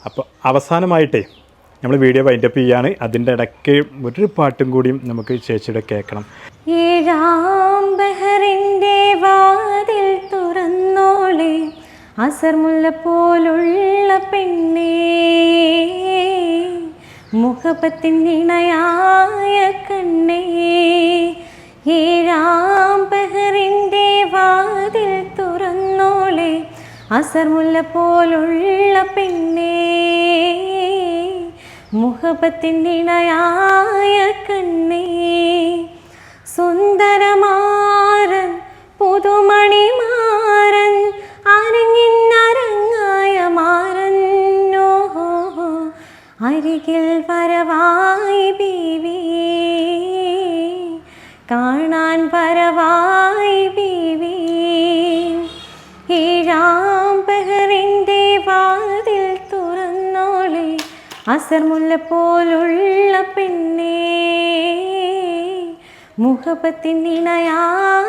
അപ്പോൾ അവസാനമായിട്ടേ നമ്മൾ video wind up ചെയ്യാണ്. അതിൻ്റെ ഇടയ്ക്ക് ഒരു പാട്ടും കൂടിയും നമുക്ക് ചേച്ചിയുടെ കേൾക്കണം. ഏഴാം ബഹറിൻ്റെ വാതിൽ തുറന്നോളെ അസർമുല്ല പോലുള്ള പെണ്ണേ, മുഹബത്തിൻ ഇണയായ കണ്ണേ. ഏഴാം ബഹറിൻ്റെ വാതിൽ തുറന്നോളെ അസർമുല്ല പോലുള്ള പെണ്ണേ, മുഹബത്തിൻ ഇണയായ കണ്ണേ. സുന്ദരമാരൻ പുതുമണിമാരൻ അരങ്ങിന്നരങ്ങായ മാരൻ, ഓഹോ അരികിൽ വരവായി ബീവി, കാണാൻ വരവായി ബീവി. ഏഴാം ബഹറിൻ്റെ വാതിൽ തുറന്നോളെ അസർമുല്ല പോലുള്ള പെണ്ണേ, മുഹബത്തിൻ ഇണയായ